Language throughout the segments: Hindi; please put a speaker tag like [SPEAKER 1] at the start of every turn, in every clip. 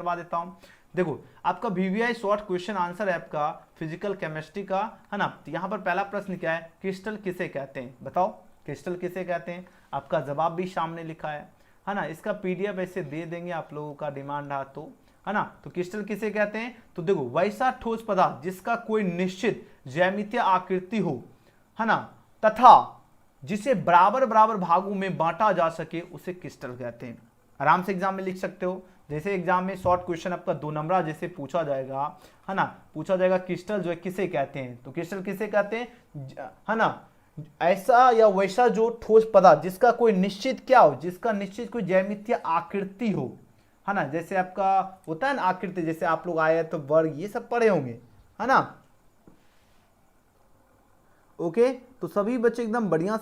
[SPEAKER 1] करवा देता हूं। देखो आपका वीवीआई शॉर्ट क्वेश्चन आंसर है आपका फिजिकल केमिस्ट्री का, है ना। तो यहाँ पर पहला प्रश्न क्या है, क्रिस्टल किसे कहते हैं, बताओ क्रिस्टल किसे कहते हैं। आपका जवाब भी सामने लिखा है ना। इसका पीडीएफ ऐसे दे देंगे आप लोगों का डिमांड रहा तो, है ना। तो क्रिस्टल किसे कहते हैं, तो देखो वैसा ठोस पदार्थ जिसका कोई निश्चित ज्यामितीय आकृति हो, है ना, तथा जिसे बराबर बराबर भागों में बांटा जा सके उसे क्रिस्टल कहते हैं। आराम से एग्जाम में लिख सकते हो। जैसे एग्जाम में शॉर्ट क्वेश्चन आपका 2 नंबर जैसे पूछा जाएगा, है ना, पूछा जाएगा क्रिस्टल जो है किसे कहते हैं, तो क्रिस्टल किसे कहते हैं, है ना, ऐसा या वैसा जो ठोस पदार्थ जिसका कोई निश्चित क्या हो, जिसका निश्चित कोई ज्यामितीय आकृति हो, है ना। जैसे आपका होता है ना आकृति, जैसे आप लोग आए तो वर्ग ये सब पढ़े होंगे, है ना। ओके तो सभी बच्चे एकदम बढ़िया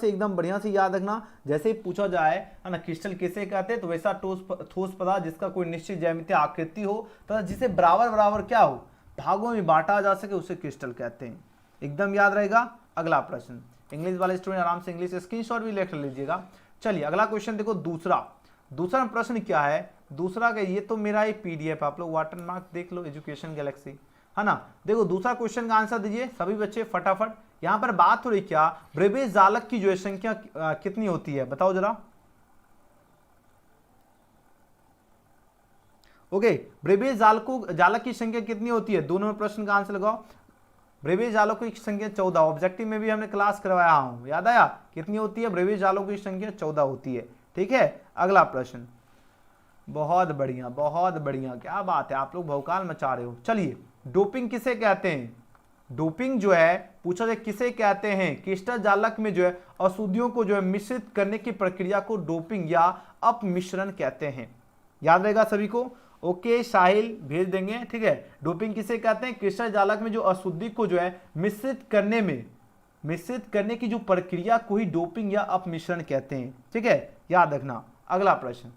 [SPEAKER 1] से याद रखना। जैसे ही पूछा जाए, है ना, क्रिस्टल किसे कहते हैं, तो वैसा ठोस पदार्थ जिसका कोई निश्चित ज्यामितीय आकृति हो तथा जिसे बराबर बराबर क्या हो, भागों में बांटा जा सके, उसे क्रिस्टल कहते हैं। एकदम याद रहेगा। अगला प्रश्न, इंग्लिश वाले स्टूडेंट आराम से इंग्लिश स्क्रीनशॉट भी ले लीजिएगा। चलिए अगला क्वेश्चन देखो, दूसरा प्रश्न क्या है, दूसरा का ये तो मेरा एक पीडीएफ, आप लोग वाटर मार्क देख लो, एजुकेशन गैलेक्सी, है ना। देखो दूसरा क्वेश्चन का आंसर दीजिए सभी बच्चे फटाफट। यहां पर बात हो रही क्या, ब्रेबेज जालक की जो है संख्या कितनी होती है, बताओ जरा। ओके ब्रेबेज जालक की संख्या कितनी होती है, दोनों प्रश्न का आंसर लगाओ। ब्रेबेज जालकों की संख्या 14, ऑब्जेक्टिव में भी हमने क्लास करवाया हूं, याद आया कितनी होती है, ब्रेबेज जालकों की संख्या 14 होती है। ठीक है अगला प्रश्न, बहुत बढ़िया, क्या बात है, आप लोग भौकाल मचा रहे हो। चलिए डोपिंग किसे कहते हैं, डोपिंग जो है पूछा जाए किसे कहते हैं, क्रिस्टल जालक में जो है अशुद्धियों को जो है मिश्रित करने की प्रक्रिया को डोपिंग या अपमिश्रण कहते हैं। याद रहेगा सभी को। ओके साहिल भेज देंगे, ठीक है। डोपिंग किसे कहते हैं, क्रिस्टल जालक में जो अशुद्धि को जो है मिश्रित करने की जो प्रक्रिया को ही डोपिंग या अपमिश्रण कहते हैं। ठीक है याद रखना। अगला प्रश्न,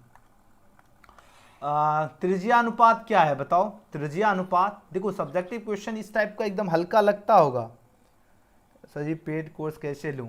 [SPEAKER 1] त्रिज्या अनुपात क्या है, बताओ। त्रिज्या अनुपात, देखो सब्जेक्टिव क्वेश्चन इस टाइप का एकदम हल्का लगता होगा, सर जी पेड कोर्स कैसे लूं।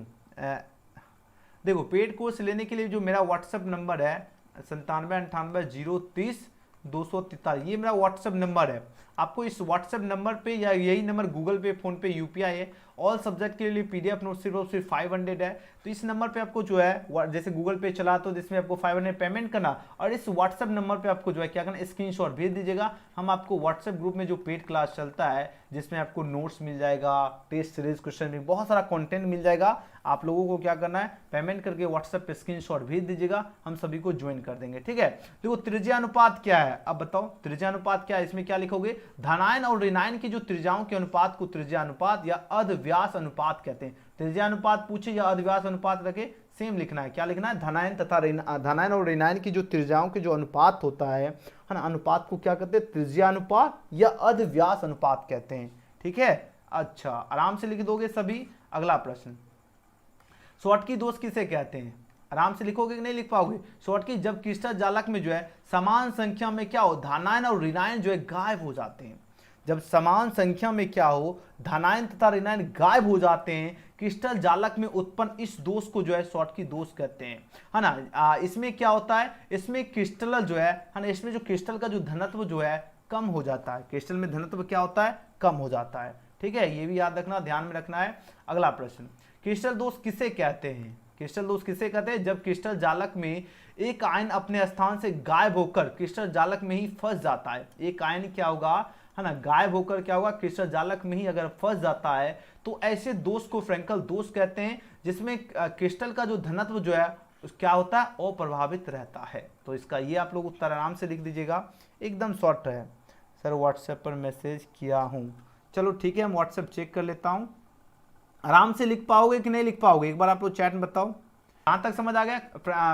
[SPEAKER 1] देखो पेड कोर्स लेने के लिए जो मेरा व्हाट्सएप नंबर है 9798030243, ये मेरा व्हाट्सएप नंबर है। आपको इस व्हाट्सएप नंबर पे या यही नंबर गूगल पे, फोन पे, यूपीआई है। ऑल सब्जेक्ट के लिए पीडीएफ नोट सिर्फ और सिर्फ 500 है। तो इस नंबर पे आपको जो है जैसे गूगल पे चला तो जिसमें आपको 500 पेमेंट करना, और इस व्हाट्सएप नंबर पे आपको जो है क्या करना, स्क्रीनशॉट भेज दीजिएगा। हम आपको व्हाट्सएप ग्रुप में जो पेड क्लास चलता है जिसमें आपको नोट्स मिल जाएगा, टेस्ट सीरीज क्वेश्चन भी, बहुत सारा कंटेंट मिल जाएगा। आप लोगों को क्या करना है, पेमेंट करके व्हाट्सएप पे स्क्रीनशॉट भेज दीजिएगा, हम सभी को ज्वाइन कर देंगे। ठीक है देखो त्रिज्या अनुपात क्या है, अब बताओ त्रिज्या अनुपात क्या है, इसमें क्या लिखोगे, धनायन और ऋणायन की जो त्रिज्याओं के अनुपात को त्रिज्या अनुपात या अर्धव्यास अनुपात कहते हैं। त्रिज्या अनुपात पूछे या अर्धव्यास अनुपात रखे, सेम लिखना है। क्या लिखना है, धनायन तथा धनायन और ऋणायन की जो त्रिज्याओं के जो अनुपात होता है ना, अनुपात को क्या कहते हैं, त्रिज्या अनुपात या अर्धव्यास अनुपात कहते हैं। ठीक है अच्छा आराम से लिख दोगे सभी। अगला प्रश्न, शॉर्टकी दोष किसे कहते हैं, आराम से लिखोगे कि नहीं लिख पाओगे। शॉर्टकी जब क्रिस्टल जालक में जो है समान संख्या में क्या हो, धनायन और ऋणायन जो है गायब हो जाते हैं। जब समान संख्या में क्या हो, धनायन तथा ऋणायन गायब हो जाते हैं, क्रिस्टल जालक में उत्पन्न इस दोष को जो है शॉर्टकी दोष कहते हैं, है ना। इसमें क्या होता है, इसमें क्रिस्टल जो है ना, इसमें जो क्रिस्टल का जो घनत्व जो है कम हो जाता है। क्रिस्टल में घनत्व क्या होता है, कम हो जाता है। ठीक है ये भी याद रखना, ध्यान में रखना है। अगला प्रश्न, क्रिस्टल दोष किसे कहते हैं, क्रिस्टल दोष किसे कहते हैं, जब क्रिस्टल जालक में एक आयन अपने स्थान से गायब होकर क्रिस्टल जालक में ही फंस जाता है। एक आयन क्या होगा, है ना, गायब होकर क्या होगा, क्रिस्टल जालक में ही अगर फंस जाता है तो ऐसे दोष को फ्रैंकल दोष कहते हैं, जिसमें क्रिस्टल का जो घनत्व जो है क्या होता है, अप्रभावित रहता है। तो इसका ये आप लोग उत्तर आराम से लिख दीजिएगा, एकदम शॉर्ट है। सर व्हाट्सएप पर मैसेज किया हूं, चलो ठीक है हम व्हाट्सएप चेक कर लेता हूं। आराम से लिख पाओगे कि नहीं लिख पाओगे, एक बार आप लोग चैट में बताओ। यहां तक समझ आ गया।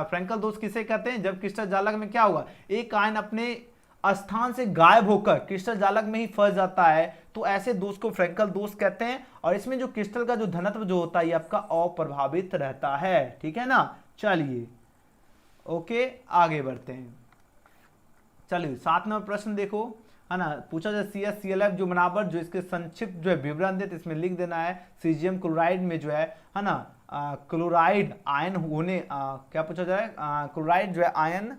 [SPEAKER 1] फ्रैंकल दोष किसे कहते हैं, जब क्रिस्टल जालक में क्या होगा, एक आयन अपने स्थान से गायब होकर क्रिस्टल जालक में ही फंस जाता है, तो ऐसे दोष को फ्रैंकल दोष कहते हैं। और इसमें जो क्रिस्टल का जो घनत्व जो होता है ये आपका अप्रभावित रहता है। ठीक है ना, चलिए ओके आगे बढ़ते हैं। चलिए 7 नंबर प्रश्न देखो, है ना, पूछा जाए CaClF जो बराबर जो इसके संक्षिप्त जो है विवरण देते इसमें लिख देना है। सीजियम क्लोराइड में जो है ना, क्लोराइड आयन होने क्या पूछा जाए, क्लोराइड जो है आयन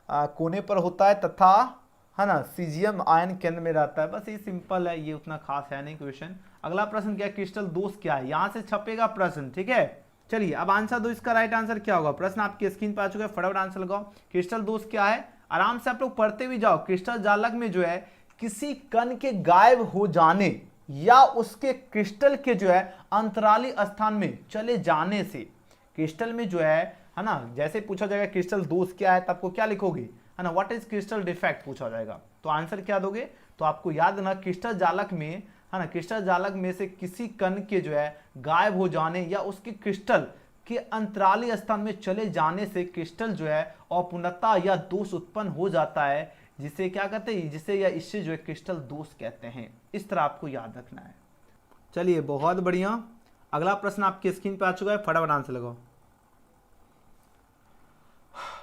[SPEAKER 1] कोने पर होता है तथा है ना सीजियम आयन केंद्र में रहता है। बस ये सिंपल है, ये उतना खास है नहीं क्वेश्चन। अगला प्रश्न क्या है, क्रिस्टल दोष क्या है, यहां से छपेगा प्रश्न, ठीक है। चलिए अब आंसर दो, इसका राइट आंसर क्या होगा। प्रश्न आपकी स्क्रीन पर आ चुका है, फटाफट आंसर लगाओ। क्रिस्टल दोष क्या है, आराम से आप लोग पढ़ते भी जाओ। क्रिस्टल जालक में जो है किसी कण के गायब हो जाने या उसके क्रिस्टल के जो है अंतराली स्थान में चले जाने से, क्रिस्टल में जो है ना, जैसे पूछा जाएगा क्रिस्टल दोष क्या है, तो आपको क्या लिखोगे, है ना, व्हाट इज क्रिस्टल डिफेक्ट पूछा जाएगा, तो आंसर क्या दोगे। तो आपको याद रखना क्रिस्टल जालक में, है ना, क्रिस्टल जालक में से किसी कण के जो है गायब हो जाने या उसके क्रिस्टल के अंतराली स्थान में चले जाने से क्रिस्टल जो है अपूर्णता या दोष उत्पन्न हो जाता है, जिसे क्या कहते हैं, जिसे या इससे जो है क्रिस्टल दोष कहते हैं। इस तरह आपको याद रखना है। चलिए बहुत बढ़िया, अगला प्रश्न आपकी स्क्रीन पे आ चुका है, फटाफट आंसर लगाओ।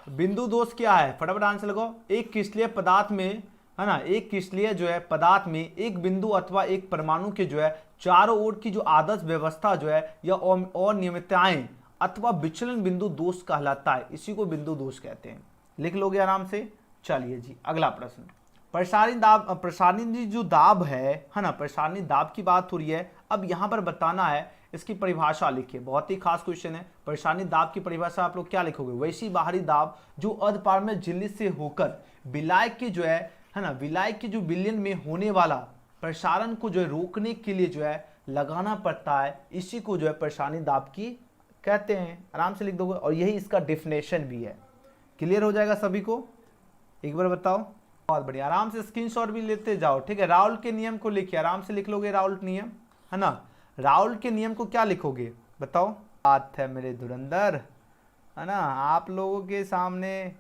[SPEAKER 1] बिंदु दोष क्या है, फटाफट आंसर लगाओ। एक क्रिस्टलीय पदार्थ में, है ना, एक क्रिस्टलीय जो है पदार्थ में एक बिंदु अथवा एक परमाणु के जो है चारों ओर की जो आदर्श व्यवस्था जो है या अनियमितताएं अथवा विचलन बिंदु दोष कहलाता है, इसी को बिंदु दोष कहते हैं। लिख लोगे आराम से। चलिए जी अगला प्रश्न, प्रसारणी जो दाब है ना, प्रसारणी दाब की बात हो रही है। अब यहां पर बताना है, इसकी परिभाषा लिखिए, बहुत ही खास क्वेश्चन है। प्रसारणी दाब की परिभाषा आप लोग क्या लिखोगे, वैसी बाहरी दाब जो अर्धपारगम्य झिल्ली से होकर विलाय के जो है ना, विलाय के जो विलयन में होने वाला प्रसारण को जो है रोकने के लिए जो है लगाना पड़ता है, इसी को जो है प्रसारणी दाब की कहते हैं। आराम से लिख दोगे, और यही इसका डेफिनेशन भी है। क्लियर हो जाएगा सभी को, एक बार बताओ। बहुत बढ़िया, आराम से स्क्रीनशॉट भी लेते जाओ, ठीक है। राउल के नियम को लिखिए, आराम से लिख लोगे राउल नियम, है ना। राउल के नियम को क्या लिखोगे बताओ। बात है मेरे धुरंधर, है ना, आप लोगों के सामने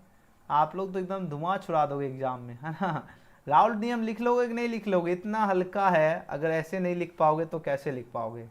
[SPEAKER 1] आप लोग तो एकदम धुआं छुड़ा दोगे एग्जाम में, है ना। राउल नियम लिख लोगे कि नहीं लिख लोगे, इतना हल्का है, अगर ऐसे नहीं लिख पाओगे तो कैसे लिख पाओगे।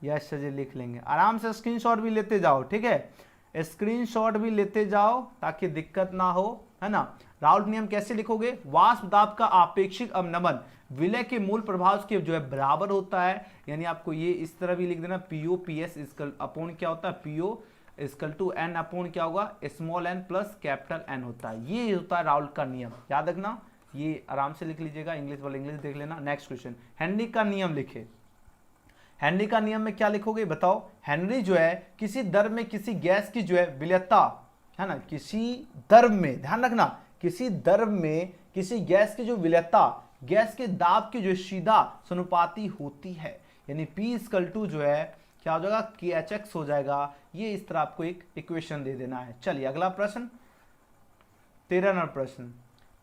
[SPEAKER 1] यस सर जी लिख लेंगे, आराम से स्क्रीनशॉट भी लेते जाओ, ठीक है, स्क्रीनशॉट भी लेते जाओ ताकि दिक्कत ना हो, है ना। राउल नियम कैसे लिखोगे, वाष्प दाब का आपेक्षिक अवनमन विलय के मूल प्रभाव के जो है बराबर होता है, यानी आपको ये इस तरह भी लिख देना, पीओ पीएस इसकल अपोन क्या होता है, PO is equal to n upon क्या होगा, small n plus capital N होता है। ये होता है राउल का नियम, याद रखना, ये आराम से लिख लीजिएगा। इंग्लिश वाले इंग्लिश देख लेना। नेक्स्ट क्वेश्चन, हेनरी का नियम लिखे। हेनरी का नियम में क्या लिखोगे बताओ। हेनरी जो है किसी द्रव में किसी गैस की जो है विलयता, है ना, किसी द्रव में, ध्यान रखना, किसी द्रव में किसी गैस की जो विलयता गैस के दाब की जो सीधा समानुपाती होती है, यानी P इक्वल टू जो है क्या हो जाएगा, KHX हो जाएगा। ये इस तरह आपको एक इक्वेशन दे देना है। चलिए अगला प्रश्न, 13 नंबर प्रश्न।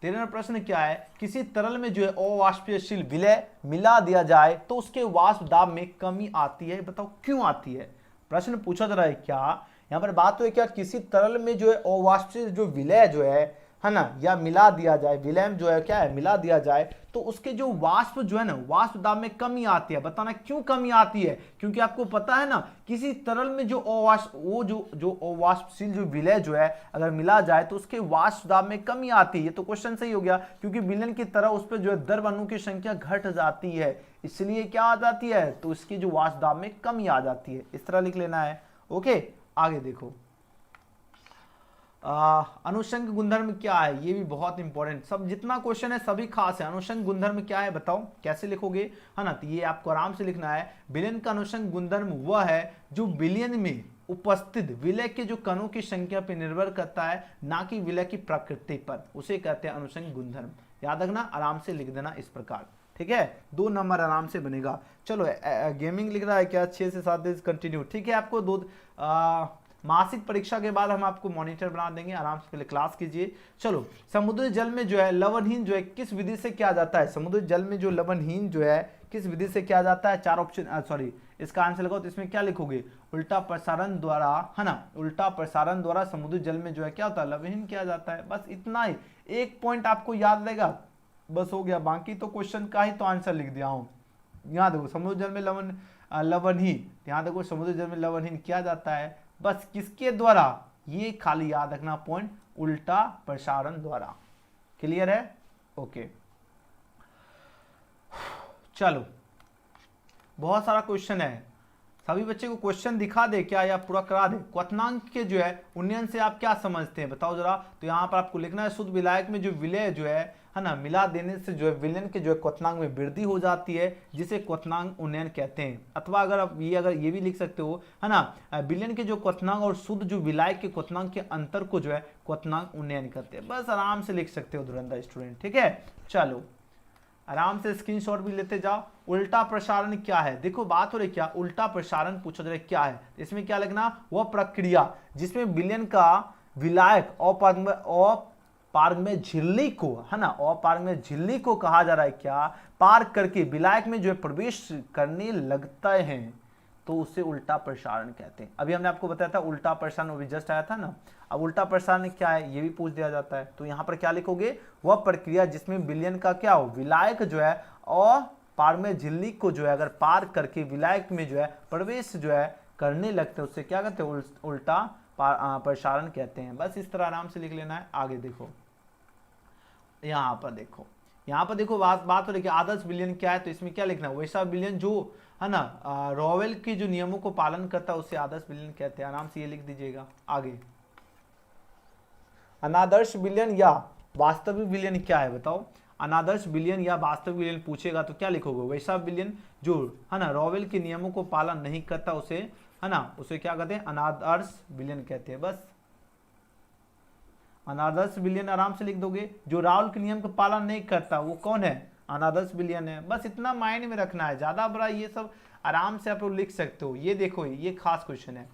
[SPEAKER 1] 13 नंबर प्रश्न क्या है, किसी तरल में जो है अवाष्पशील विलय मिला दिया जाए तो उसके वाष्प दाब में कमी आती है, बताओ क्यों आती है। प्रश्न पूछा जा रहा है क्या, यहाँ पर बात हुई क्या, किसी तरल में जो है अवाष्पशील जो विलय जो है ना, या मिला दिया जाए, विलय जो है क्या है, मिला दिया जाए, तो उसके जो वाष्प जो है ना, वाष्प दाब में कमी आती है। बताना क्यों कमी आती है, क्योंकि आपको पता है ना, किसी तरल में जो अवाष्पशील जो विलय जो है अगर मिला जाए तो उसके वाष्प दाब में कमी आती है। तो क्वेश्चन सही हो गया, क्योंकि विलयन की तरह उस पर जो है द्रव अणु की संख्या घट जाती है, इसलिए क्या आ जाती है, तो इसकी जो वाष्प दाब में कमी आ जाती है। इस तरह लिख लेना है। ओके आगे देखो, अनुषंग गुणधर्म क्या है, ये भी बहुत इंपॉर्टेंट, सब जितना क्वेश्चन है सभी खास है। अनुषंग गुणधर्म क्या है बताओ, कैसे लिखोगे, है ना, तो ये आपको आराम से लिखना है। विलयन का अनुषंग गुणधर्म वह है जो विलयन में उपस्थित विलय के जो कणों की संख्या पर निर्भर करता है, ना कि विलय की प्रकृति पर, उसे कहते हैं अनुषंग गुणधर्म। याद रखना, आराम से लिख देना इस प्रकार, ठीक है, 2 नंबर आराम से बनेगा। चलो गेमिंग लिख रहा है क्या, 6 से 7 दिन कंटिन्यू, ठीक है। आपको 2 मासिक परीक्षा के बाद हम आपको मॉनिटर बना देंगे, आराम से पहले क्लास कीजिए। चलो, समुद्री जल में जो है लवणहीन जो है किस विधि से किया जाता है, समुद्री जल में जो लवणहीन जो है किस विधि से किया जाता है, 4 ऑप्शन, सॉरी इसका आंसर लगाओ, तो इसमें क्या लिखोगे, उल्टा प्रसारण द्वारा, है ना, उल्टा प्रसारण द्वारा समुद्री जल में जो है क्या होता है, लवणहीन किया जाता है। बस इतना ही, एक पॉइंट आपको याद रहेगा, बस हो गया, बाकी तो क्वेश्चन का ही तो आंसर लिख दिया हूँ। यहाँ देखो समुद्री जल में लवणहीन, यहाँ देखो समुद्री जल में लवणहीन किया जाता है, बस किसके द्वारा, ये खाली याद रखना पॉइंट, उल्टा प्रसारण द्वारा। क्लियर है, ओके। चलो बहुत सारा क्वेश्चन है, सभी बच्चे को क्वेश्चन दिखा दे क्या या पूरा करा दे। क्वथनांक के जो है उन्नयन से आप क्या समझते हैं बताओ जरा। तो यहाँ पर आपको लिखना है, शुद्ध विलायक में जो विलय जो है है ना, मिला देने से जो है विलयन के जो है क्वथनांक में वृद्धि हो जाती है, जिसे क्वथनांक उन्नयन कहते हैं। अथवा अगर ये भी लिख सकते हो, है ना, विलयन के जो क्वथनांक और शुद्ध जो विलायक के क्वथनांक के अंतर को जो है क्वथनांक उन्नयन कहते हैं। बस आराम से लिख सकते हो धुरंधर स्टूडेंट, ठीक है। चलो आराम से स्क्रीनशॉट भी लेते जाओ। उल्टा प्रसारण क्या है, देखो बात हो रही क्या, उल्टा प्रसारण पूछा जा रहा है क्या है, इसमें क्या लगना, वह प्रक्रिया जिसमें विलयन का विलायक अपारगम्य झिल्ली को, है ना, अपारगम्य झिल्ली को कहा जा रहा है क्या, पार करके विलायक में जो है प्रवेश करने लगता है, तो उसे उल्टा प्रसारण कहते हैं। अभी हमने आपको बताया था उल्टा प्रसारण, अभी जस्ट आया था ना। अब उल्टा प्रसारण क्या है ये भी पूछ दिया जाता है, तो यहाँ पर क्या लिखोगे, वह प्रक्रिया जिसमें विलयन का क्या हो, विलायक जो है अपारगम्य झिल्ली को जो है अगर पार करके विलायक में जो है प्रवेश जो है करने लगते हैं, उससे क्या कहते हैं, उल्टा प्रसारण कहते हैं। बस इस तरह आराम से लिख लेना है। आगे देखो, यहाँ पर देखो, बात हो रही कि आदर्श विलयन क्या है, तो इसमें क्या लिखना है, वैसा विलयन जो, है ना, रॉवेल के जो नियमों को पालन करता है उसे आदर्श विलयन कहते हैं। आराम से ये लिख दीजिएगा। आगे अनादर्श विलयन या वास्तविक विलयन क्या है बताओ, अनादर्श विलयन या वास्तविक विलयन पूछेगा तो क्या लिखोगे, वैसा विलयन जो, है ना, रॉवेल के नियमों को पालन नहीं करता उसे, है ना, उसे क्या कहते हैं, अनादर्श विलयन कहते हैं। बस अनादर्श विलयन आराम से लिख दोगे, जो राहुल के नियम का पालन नहीं करता वो कौन है, अनादर्श विलयन है। बस इतना माइंड में रखना है, ज्यादा बड़ा ये सब आराम से आप लोग लिख सकते हो। ये देखो ये खास क्वेश्चन है,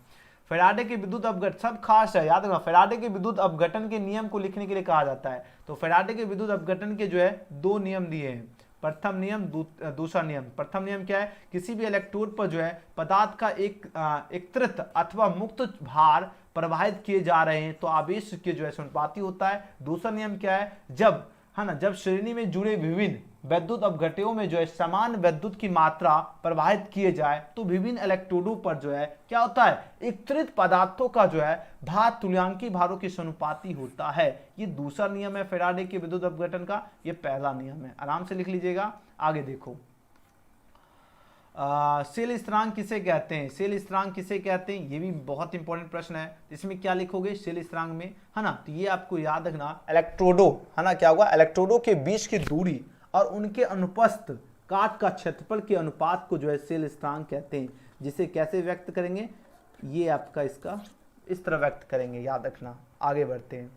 [SPEAKER 1] फैराडे के विद्युत अपघटन, सब खास है, याद रखना, फैराडे के विद्युत अपघटन के नियम को लिखने के लिए कहा जाता है। तो फैराडे के विद्युत अपघटन के जो है 2 नियम दिए हैं, प्रथम नियम, दूसरा नियम। प्रथम नियम क्या है, किसी भी इलेक्ट्रोड पर जो है पदार्थ का एकत्रित अथवा मुक्त भार प्रवाहित किए जा रहे हैं तो आवेश के जो है समानुपाती होता है। दूसरा नियम क्या है, जब, है ना, जब श्रेणी में जुड़े विभिन्न वैद्युत अपघट्यों में जो है समान विद्युत की मात्रा प्रवाहित किए जाए तो विभिन्न इलेक्ट्रोडों पर जो है क्या होता है, एकत्रित पदार्थों का जो है भार तुल्यांकी भारों के समानुपाती होता है। ये दूसरा नियम है फैराडे के विद्युत अपघटन का, ये पहला नियम है। आराम से लिख लीजिएगा। आगे देखो, सेल स्थिरांक किसे कहते हैं, सेल स्थिरांक किसे कहते हैं, ये भी बहुत इंपॉर्टेंट प्रश्न है। इसमें क्या लिखोगे सेल स्थिरांक में, है ना, तो ये आपको याद रखना, इलेक्ट्रोडों, है ना, क्या होगा, इलेक्ट्रोडों के बीच की दूरी और उनके अनुपस्थ काट का क्षेत्रफल के अनुपात को जो है सेल स्थिरांक कहते हैं। जिसे कैसे व्यक्त करेंगे, ये आपका इसका इस तरह व्यक्त करेंगे, याद रखना। आगे बढ़ते हैं,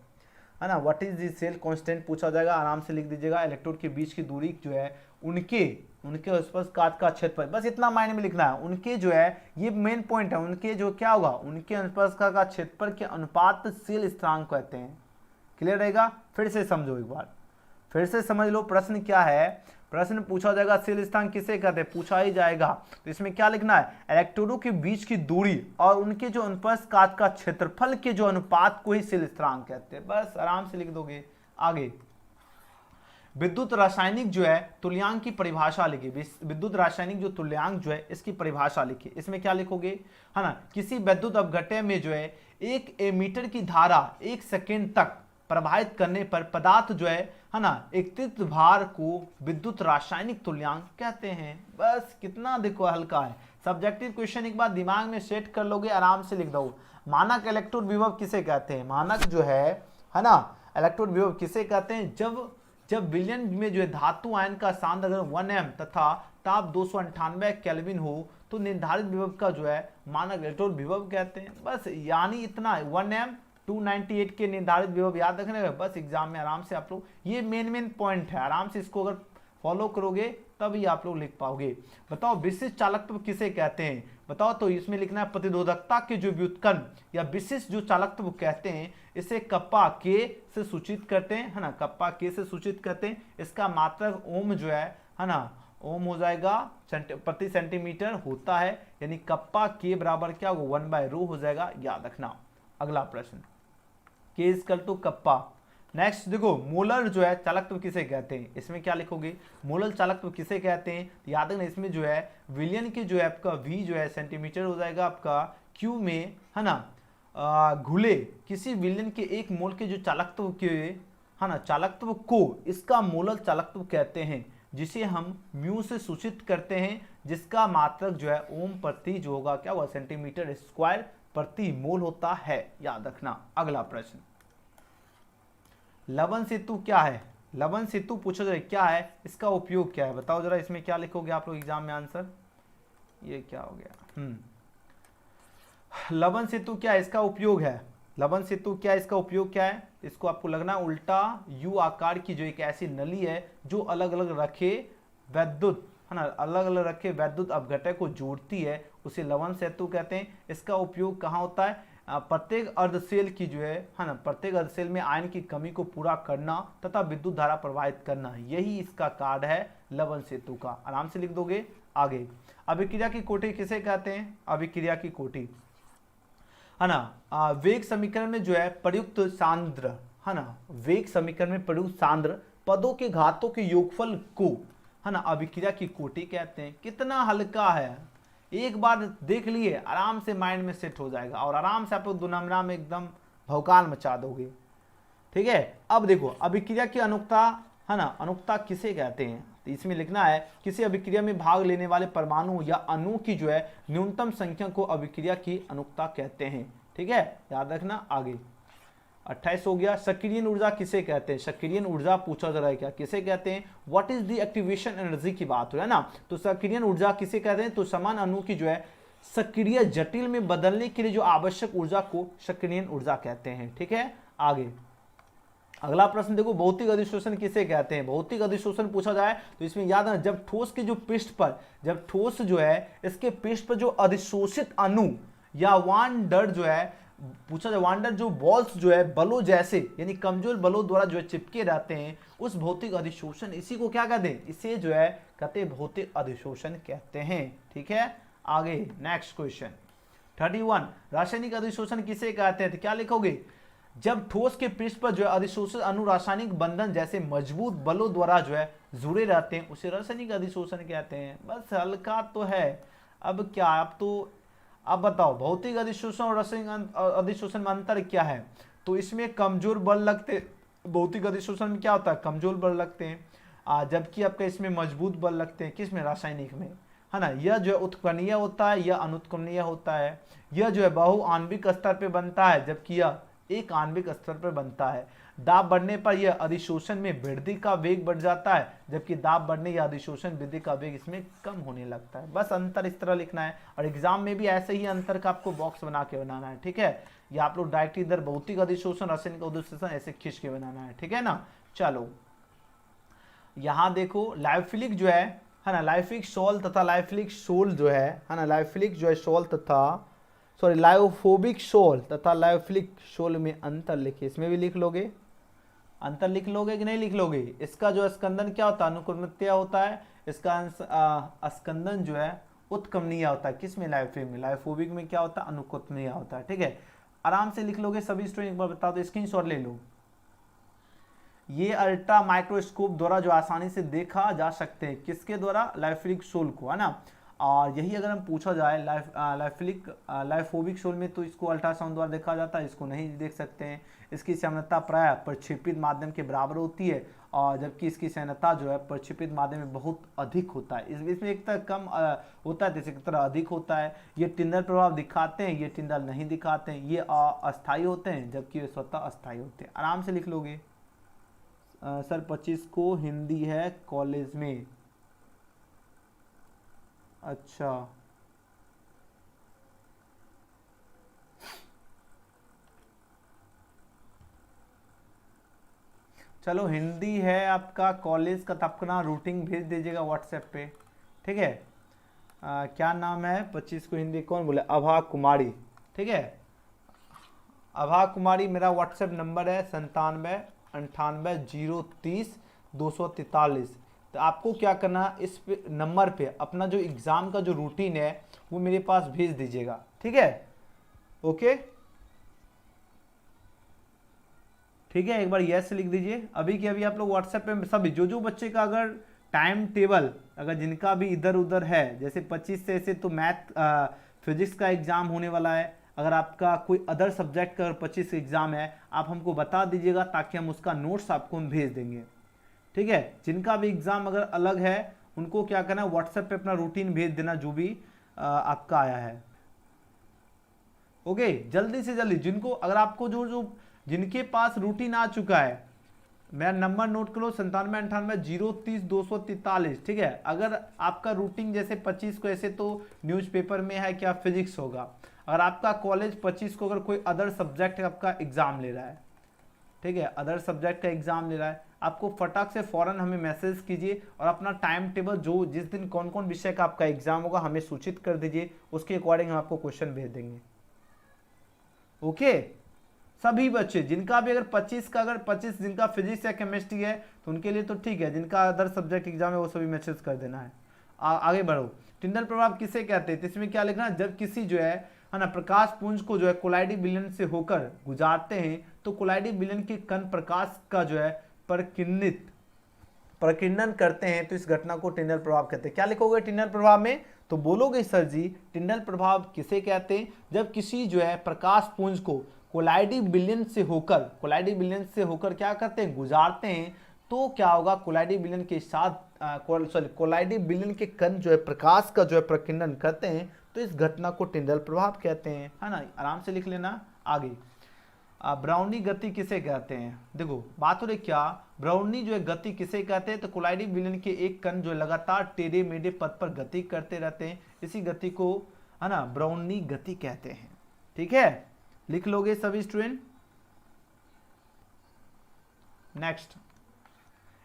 [SPEAKER 1] है ना, what is the cell constant पूछा जाएगा, आराम से लिख दीजिएगा। इलेक्ट्रोड के बीच की दूरी जो है उनके आसपास काट का क्षेत्रफल, बस इतना मायने में लिखना है। उनके जो है ये मेन पॉइंट है, उनके जो क्या होगा, उनके आसपास का क्षेत्रफल के अनुपात सेल स्थिरांक कहते हैं। क्लियर रहेगा, फिर से समझो एक बार, फिर से समझ लो प्रश्न क्या है। प्रश्न पूछा जाएगा सेल स्थिरांक किसे कहते हैं, पूछा ही जाएगा, तो इसमें क्या लिखना है, इलेक्ट्रोडों के बीच की दूरी और उनके जो अनुप्रस्थ काट का क्षेत्रफल के जो अनुपात को ही सेल स्थिरांक कहते हैं। बस आराम से लिख दोगे। आगे विद्युत रासायनिक जो है तुल्यांक की परिभाषा लिखिए, विद्युत रासायनिक जो तुल्यांक जो है इसकी परिभाषा लिखिए। इसमें क्या लिखोगे, है ना, किसी विद्युत अपघट्य में जो है 1 एमीटर की धारा 1 सेकेंड तक प्रवाहित करने पर पदार्थ जो है ना, एकत्रित भार को विद्युत रासायनिक तुल्यांक कहते हैं। बस कितना देखो हल्का है, सब्जेक्टिव क्वेश्चन एक बार दिमाग में सेट कर लोगे, आराम से लिख दो। मानक इलेक्ट्रोड विभव किसे कहते हैं, मानक जो है ना, इलेक्ट्रोड विभव किसे कहते हैं, जब विलयन में जो है धातु आयन का सांद्र अगर 1m तथा ताप 298 केल्विन हो तो निर्धारित विभव का जो है मानक इलेक्ट्रोड विभव कहते हैं। बस यानी इतना 1m 298 के निर्धारित विभव याद रखने का, बस एग्जाम में आराम से आप लोग, ये मेन पॉइंट है, आराम से इसको अगर फॉलो करोगे तभी आप लोग लिख पाओगे। बताओ विशिष्ट चालकत्व किसे कहते हैं, बताओ, तो इसमें लिखना है प्रतिरोधकता के जो व्युत्पन्न या विशिष्ट जो चालकत्व कहते हैं इसे कप्पा के से सूचित करते हैं, है ना, कप्पा के से सूचित करते हैं। इसका मात्रक ओम जो है ना, ओम हो जाएगा प्रति सेंटीमीटर होता है, यानी कप्पा के बराबर क्या होगा 1/ρ हो जाएगा, याद रखना। अगला प्रश्न, के इक्वल टू कप्पा। नेक्स्ट देखो, मोलर जो है चालकत्व किसे कहते हैं, इसमें क्या लिखोगे, मोलर चालकत्व किसे कहते हैं, याद रखना। इसमें जो है विलयन की जो है आपका v जो है सेंटीमीटर हो जाएगा आपका q में, है ना, घुले किसी विलयन के 1 मोल के जो चालकत्व के, है ना, चालकत्व को इसका मोलर चालकत्व कहते हैं, जिसे हम म्यू से सूचित करते हैं, जिसका मात्रक जो है ओम प्रति जो होगा क्या हुआ सेंटीमीटर स्क्वायर प्रति मोल होता है, याद रखना। अगला प्रश्न, लवण सेतु क्या है, लवन सेतु पूछा जाए क्या है, इसका उपयोग क्या है, बताओ जरा। इसमें क्या लिखोगे आप लोग एग्जाम में आंसर, ये क्या हो गया, लवन सेतु क्या है, इसका उपयोग है। लवन सेतु क्या है, इसका उपयोग क्या है, इसको आपको लगना उल्टा यू आकार की जो एक ऐसी नली है जो अलग अलग रखे वैद्युत, है ना, अलग अलग रखे वैद्युत अपघटक को जोड़ती है, उसे लवन सेतु कहते हैं। इसका उपयोग कहाँ होता है, प्रत्येक अर्धसेल की जो है ना, प्रत्येक अर्धसेल में आयन की कमी को पूरा करना तथा विद्युत धारा प्रवाहित करना, यही इसका कार्य है लवन सेतु का। आराम से लिख दोगे। आगे, अभिक्रिया की कोटि किसे कहते हैं, अभिक्रिया की कोटि, है ना, वेग समीकरण में जो है प्रयुक्त सांद्र, है ना, वेग समीकरण में प्रयुक्त सांद्र पदों के घातों के योगफल को, है ना, अभिक्रिया की कोटि कहते हैं। कितना हल्का है, एक बार देख लिए आराम से माइंड में सेट हो जाएगा और आराम से आप लोग 2 नंबर में एकदम भौकाल मचा दोगे। ठीक है, अब देखो अभिक्रिया की अनुक्ता, है ना, अनुक्ता किसे कहते हैं, तो इसमें लिखना है किसी अभिक्रिया में भाग लेने वाले परमाणु या अणु की जो है न्यूनतम संख्या को अभिक्रिया की अनुक्ता कहते हैं। ठीक है, याद रखना। आगे 28 हो गया, सक्रिय ऊर्जा किसे कहते हैं, सक्रिय ऊर्जा पूछा जा रहा है क्या, किसे कहते हैं, what is the activation energy की बात हो है ना, तो सक्रिय ऊर्जा किसे कहते हैं, तो समान अणु की जो है सक्रिय जटिल में बदलने के लिए जो आवश्यक ऊर्जा को सक्रिय ऊर्जा कहते हैं। ठीक है, आगे अगला प्रश्न देखो, भौतिक अधिशोषण किसे कहते हैं, भौतिक अधिशोषण पूछा जाए तो इसमें याद है जब ठोस के जो पृष्ठ पर, जब ठोस जो है इसके पृष्ठ पर जो अधिशोषित अणु या वांडर जो है पूछा जाए, वांडर जो बॉल्स जो है बलों जैसे यानी कमजोर बलों द्वारा जो है चिपके रहते हैं, उस भौतिक अधिशोषण, इसी को क्या कहते हैं, इसे जो है कहते हैं भौतिक अधिशोषण कहते हैं। ठीक है, आगे नेक्स्ट क्वेश्चन 31, रासायनिक अधिशोषण किसे कहते हैं, तो क्या लिखोगे, जब ठोस के पृष्ठ पर जो है अधिशोषित अणु रासायनिक बंधन जैसे मजबूत बलों द्वारा जो है जुड़े रहते हैं, उसे रासायनिक अधिशोषण कहते हैं। बस हल्का तो है, अब क्या, अब बताओ भौतिक अधिशोषण और रासायनिक अधिशोषण में अंतर क्या है, तो इसमें कमजोर बल लगते, भौतिक अधिशोषण में क्या होता है, कमजोर बल लगते हैं, जबकि आपका इसमें मजबूत बल लगते हैं, किसमें, रासायनिक में, है ना। यह जो है उत्कर्णीय होता है, यह अनुत्कर्णीय होता है, यह जो है बहु आणविक स्तर पे बनता है, जबकि यह एक आणविक स्तर पर बनता है। दाब बढ़ने पर यह अधिशोषण में वृद्धि का वेग बढ़ जाता है, जबकि दाब बढ़ने या अधिशोषण वृद्धि का वेग इसमें कम होने लगता है। बस अंतर इस तरह लिखना है और एग्जाम में भी ऐसे ही अंतर का आपको बॉक्स बना के बनाना है। ठीक है, या आप लोग डायरेक्ट इधर भौतिक अधिशोषण रासायनिक अधिशोषण ऐसे खींच के बनाना है। ठीक है ना, चलो यहाँ देखो लाइफिलिक जो है ना, लाइफिलिक सोल तथा लाइफिलिक सोल जो है ना, लाइफिलिक जो है सोल तथा लायोफोबिक सोल तथा लायोफिलिक सोल में अंतर लिखिए। इसमें भी लिख लोगे, अंतर लिख लोगे कि नहीं लिख लोगे। इसका जो स्कंदन क्या होता है, अनुक्रमणीय होता है, इसका स्कंदन जो है उत्क्रमणीय होता है, किसमें, लायोफिलिक में। लायोफोबिक में क्या होता है, अनुक्रमणीय होता है। ठीक है, आराम से लिख लोगे सभी स्टूडेंट, एक बार बता दो, स्क्रीनशॉट ले लो। ये अल्ट्रा माइक्रोस्कोप द्वारा जो आसानी से देखा जा सकते हैं, किसके द्वारा, लायोफिलिक सोल को, है ना। और यही अगर हम पूछा जाए लाइफोबिक सोल में, तो इसको अल्ट्रासाउंड द्वारा देखा जाता है, इसको नहीं देख सकते हैं। इसकी श्यानता प्राय प्रक्षेपित माध्यम के बराबर होती है, और जबकि इसकी श्यानता जो है प्रक्षेपित माध्यम में बहुत अधिक होता है। इसमें एक तरह कम होता है, जैसे एक तरह अधिक होता है। ये टिंडल प्रभाव दिखाते हैं, ये टिंडल नहीं दिखाते हैं। ये अस्थायी होते हैं, जबकि ये स्वतः अस्थायी होते हैं। आराम से लिख लोगे। सर 25 को हिंदी है कॉलेज में, अच्छा चलो हिंदी है आपका कॉलेज का, तब अपना रूटीन भेज दीजिएगा व्हाट्सएप पे। ठीक है, क्या नाम है, 25 को हिंदी कौन बोले, अभा कुमारी। ठीक है, अभा कुमारी मेरा व्हाट्सएप नंबर है 9798030243। तो आपको क्या करना, इस नंबर पे अपना जो एग्जाम का जो रूटीन है वो मेरे पास भेज दीजिएगा। ठीक है, ओके, ठीक है, एक बार यस लिख दीजिए। अभी के अभी आप लोग व्हाट्सएप पे सभी जो बच्चे का अगर टाइम टेबल अगर जिनका भी इधर उधर है, जैसे 25 से ऐसे तो मैथ फिजिक्स का एग्जाम होने वाला है, अगर आपका कोई अदर सब्जेक्ट का 25 एग्जाम है, आप हमको बता दीजिएगा ताकि हम उसका नोट्स आपको हम भेज देंगे। ठीक है, जिनका भी एग्जाम अगर अलग है उनको क्या करना है, व्हाट्सएप पे अपना रूटीन भेज देना जो भी आपका आया है। ओके, जल्दी से जल्दी जिनको, अगर आपको जो जिनके पास रूटीन आ चुका है मेरा नंबर नोट करो 9798 030 243, ठीक है। अगर आपका रूटीन जैसे 25 को ऐसे तो न्यूज़पेपर में है क्या फिजिक्स होगा। अगर आपका कॉलेज 25 को अगर कोई अदर सब्जेक्ट आपका एग्जाम ले रहा है, ठीक है, अदर सब्जेक्ट का एग्जाम ले रहा है, आपको फटाक से फौरन हमें मैसेज कीजिए और अपना टाइम टेबल जो जिस दिन कौन कौन विषय का आपका एग्जाम होगा हमें सूचित कर दीजिए, उसके अकॉर्डिंग हम आपको क्वेश्चन भेज देंगे। ओके, सभी बच्चे जिनका भी अगर 25 जिनका फिजिक्स या केमिस्ट्री है तो उनके लिए तो ठीक है, जिनका अदर सब्जेक्ट एग्जाम है वो सभी मैसेज कर देना है। आगे बढ़ो। टिंडल प्रभाव किसे कहते हैं, तो इसमें क्या लिखना, जब किसी जो है ना प्रकाश पुंज को जो है कोलाइडी विलयन से होकर गुजारते हैं तो कोलाइडी विलयन के कण प्रकाश का जो है प्रकीर्णन करते हैं, तो इस घटना को टिंडल प्रभाव कहते हैं। क्या लिखोगे टिंडल प्रभाव में, तो बोलोगे सर जी टिंडल प्रभाव किसे कहते हैं, जब किसी जो है प्रकाश पुंज को कोलाइडी विलयन से होकर क्या करते हैं, गुजारते हैं, तो क्या होगा, कोलाइडी विलयन के साथ कोलाइडी विलयन के कण जो है प्रकाश का जो है प्रकीर्णन करते हैं, तो इस घटना को टिंडल प्रभाव कहते हैं, है ना। आराम से लिख लेना। आगे ब्राउनी गति किसे कहते हैं, देखो बात हो रही क्या, ब्राउनी जो है गति किसे कहते हैं, तो कोलाइडी विलयन के एक कण जो लगातार टेढ़े मेढ़े पथ पर गति करते रहते हैं, इसी गति को है ना ब्राउनी गति कहते हैं। ठीक है, लिख लोगे सभी स्टूडेंट। नेक्स्ट,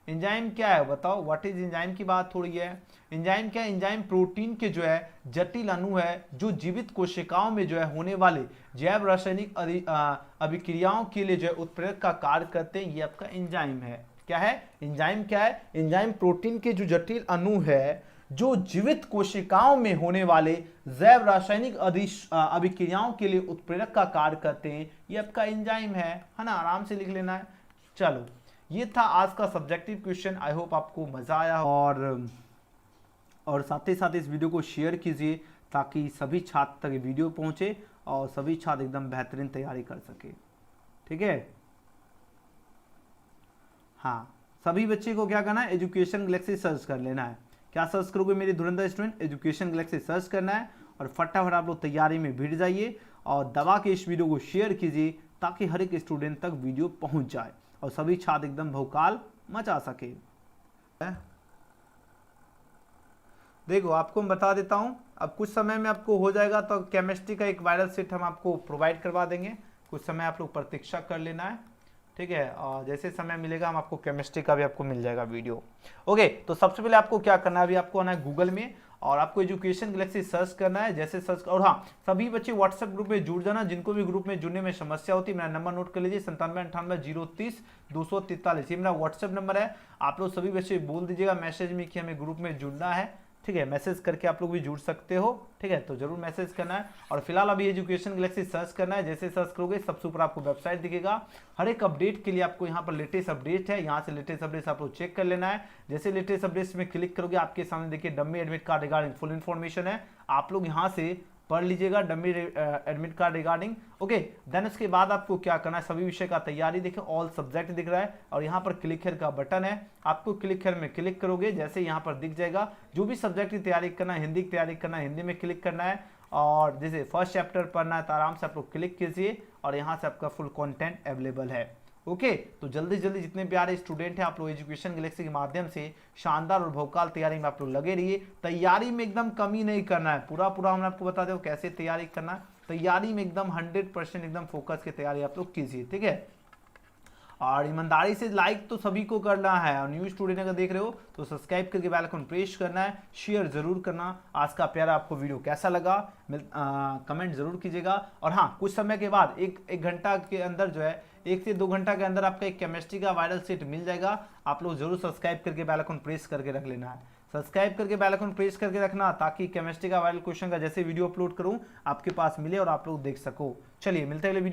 [SPEAKER 1] एंजाइम क्या है बताओ, व्हाट इज एंजाइम की बात हो रही है। एंजाइम क्या है, एंजाइम प्रोटीन के जो है जटिल अणु है जो जीवित कोशिकाओं में जो है होने वाले जैव रासायनिक अभिक्रियाओं के लिए जो है उत्प्रेरक का कार्य करते हैं, ये आपका एंजाइम है। क्या है एंजाइम, क्या है एंजाइम प्रोटीन के जो जटिल अणु है जो जीवित कोशिकाओं में होने वाले जैव रासायनिक अभिक्रियाओं के लिए उत्प्रेरक का कार्य करते हैं, ये आपका एंजाइम है ना। आराम से लिख लेना है। चलो, ये था आज का सब्जेक्टिव क्वेश्चन। आई होप आपको मजा आया और साथ ही साथ इस वीडियो को शेयर कीजिए ताकि सभी छात्र तक वीडियो पहुंचे और सभी छात्र एकदम बेहतरीन तैयारी कर सके। ठीक है, हाँ, सभी बच्चे को क्या करना है, एजुकेशन गैलेक्सी सर्च कर लेना है। क्या सर्च करोगे मेरे धुरंधर स्टूडेंट, एजुकेशन गैलेक्सी सर्च करना है और फटाफट आप लोग तैयारी में भिड़ जाइए और दबा के इस वीडियो को शेयर कीजिए ताकि हर एक स्टूडेंट तक वीडियो पहुंच जाए और सभी छात्र एकदम भौकाल मचा सके। देखो आपको मैं बता देता हूं, अब कुछ समय में आपको हो जाएगा तो केमिस्ट्री का एक वायरल सेट हम आपको प्रोवाइड करवा देंगे। कुछ समय आप लोग प्रतीक्षा कर लेना है, ठीक है, और जैसे समय मिलेगा हम आपको केमिस्ट्री का भी आपको मिल जाएगा वीडियो। ओके, तो सबसे पहले आपको क्या करना है, अभी आपको आना है गूगल में और आपको एजुकेशन गैलेक्सी सर्च करना है। जैसे सर्च, और हाँ, सभी बच्चे व्हाट्सएप ग्रुप में जुड़ जाना। जिनको भी ग्रुप में जुड़ने में समस्या होती है मेरा नंबर नोट कर लीजिए 9798 030 243, ये मेरा व्हाट्सएप नंबर है। आप लोग सभी बच्चे बोल दीजिएगा मैसेज में कि हमें ग्रुप में जुड़ना है, ठीक है, मैसेज करके आप लोग भी जुड़ सकते हो। ठीक है, तो जरूर मैसेज करना है और फिलहाल अभी एजुकेशन गैलेक्सी सर्च करना है। जैसे सर्च करोगे सबसे ऊपर आपको वेबसाइट दिखेगा। हर एक अपडेट के लिए आपको यहाँ पर लेटेस्ट अपडेट है, यहाँ से लेटेस्ट अपडेट्स आप लोग चेक कर लेना है। जैसे लेटेस्ट अपडेट्स में क्लिक करोगे आपके सामने देखिए dummy admit card regarding full information है, आप लोग यहाँ से पढ़ लीजिएगा dummy admit card regarding. Okay, then उसके बाद आपको क्या करना है, सभी विषय का तैयारी देखिए ऑल सब्जेक्ट दिख रहा है और यहाँ पर क्लिक हियर का बटन है, आपको क्लिक हियर में क्लिक करोगे जैसे यहाँ पर दिख जाएगा जो भी सब्जेक्ट की तैयारी करना है, हिंदी की तैयारी करना है हिंदी में क्लिक करना है और जैसे फर्स्ट चैप्टर पढ़ना है तो आराम से आप लोग क्लिक कीजिए और यहाँ से आपका फुल कॉन्टेंट अवेलेबल है। ओके, तो जल्दी जल्दी जितने प्यारे स्टूडेंट हैं आप लोग एजुकेशन गैलेक्सी के माध्यम से शानदार और भौकाल तैयारी में आप लोग लगे रहिए। तैयारी में एकदम कमी नहीं करना है, पूरा हम आपको बता दें कैसे तैयारी करना है। तैयारी में एकदम 100% एकदम फोकस की तैयारी आप लोग कीजिए, ठीक है। और ईमानदारी से लाइक तो सभी को करना है और न्यू स्टूडेंट अगर देख रहे हो तो सब्सक्राइब करके बेल आइकन प्रेस करना है, शेयर जरूर करना। आज का प्यारा आपको वीडियो कैसा लगा कमेंट जरूर कीजिएगा। और हाँ, कुछ समय के बाद एक घंटा के अंदर जो है 1 से 2 घंटा के अंदर आपका एक केमिस्ट्री का वायरल सेट मिल जाएगा। आप लोग जरूर सब्सक्राइब करके बेल आइकन प्रेस करके रख लेना है, सब्सक्राइब करके बेल आइकन प्रेस करके रखना ताकि केमिस्ट्री का वायरल क्वेश्चन का जैसे वीडियो अपलोड करूं आपके पास मिले और आप लोग देख सको। चलिए मिलते हैं अगले वीडियो में।